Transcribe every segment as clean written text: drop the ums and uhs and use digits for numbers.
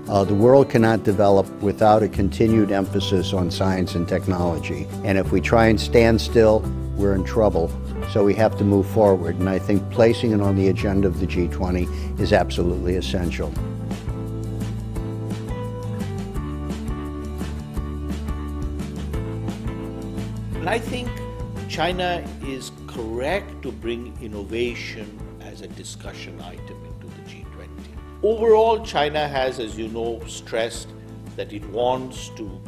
The world cannot develop without a continued emphasis on science and technology. And if we try and stand still, we're in trouble. So we have to move forward. And I think placing it on the agenda of the G20 is absolutely essential. And I think China is correct to bring innovation as a discussion item into the G20. Overall, China has, as you know, stressed that it wants to,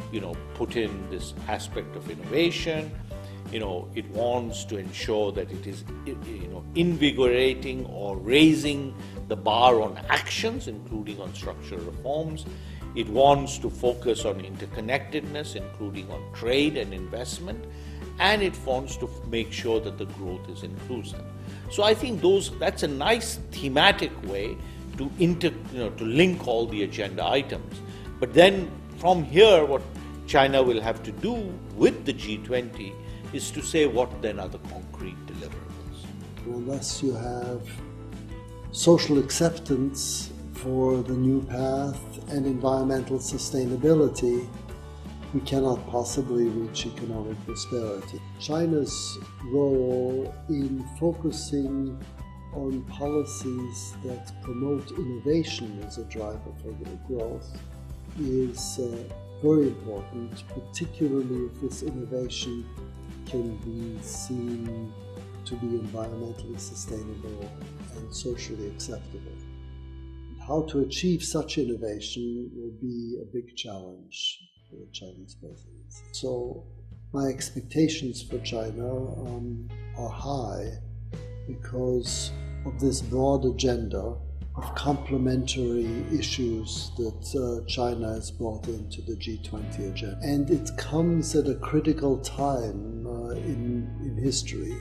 put in this aspect of innovation. It wants to ensure that it is, invigorating or raising the bar on actions, including on structural reforms. It wants to focus on interconnectedness, including on trade and investment, and it wants to make sure that the growth is inclusive. So I think that's a nice thematic way to link all the agenda items. But then from here, what China will have to do with the G20 is to say what then are the concrete deliverables. Unless you have social acceptance for the new path and environmental sustainability, we cannot possibly reach economic prosperity. China's role in focusing on policies that promote innovation as a driver for growth is very important, particularly if this innovation can be seen to be environmentally sustainable and socially acceptable. How to achieve such innovation will be a big challenge for the Chinese presidency. So my expectations for China are high because of this broad agenda of complementary issues that China has brought into the G20 agenda. And it comes at a critical time in history.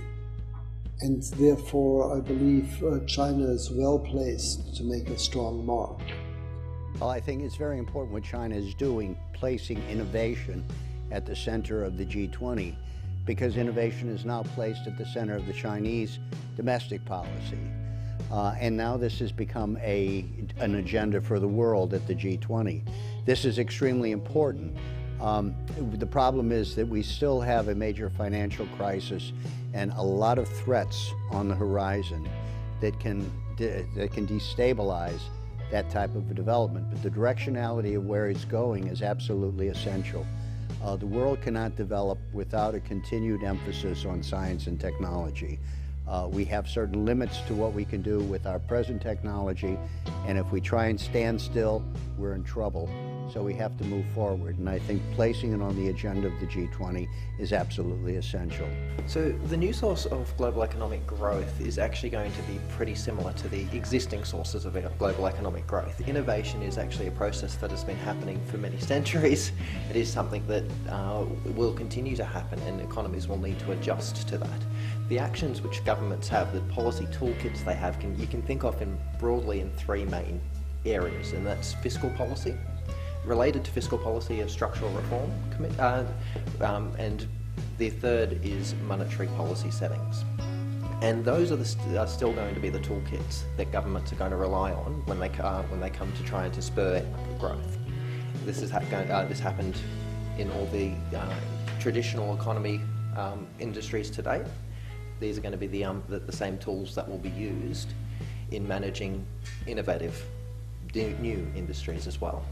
And therefore, I believe China is well placed to make a strong mark. Well, I think it's very important what China is doing, placing innovation at the center of the G20, because innovation is now placed at the center of the Chinese domestic policy. And now this has become an agenda for the world at the G20. This is extremely important. The problem is that we still have a major financial crisis and a lot of threats on the horizon that can destabilize that type of a development. But the directionality of where it's going is absolutely essential. The world cannot develop without a continued emphasis on science and technology. We have certain limits to what we can do with our present technology, and if we try and stand still, we're in trouble. So we have to move forward, and I think placing it on the agenda of the G20 is absolutely essential. So the new source of global economic growth is actually going to be pretty similar to the existing sources of global economic growth. Innovation is actually a process that has been happening for many centuries. It is something that will continue to happen, and economies will need to adjust to that. The actions which governments have, the policy toolkits they have, you can think of broadly in three main areas, and that's fiscal policy. Related to fiscal policy is structural reform, and the third is monetary policy settings. And those are still going to be the toolkits that governments are going to rely on when they come to try and to spur growth. This happened in all the traditional economy industries to date. These are going to be the same tools that will be used in managing innovative new industries as well.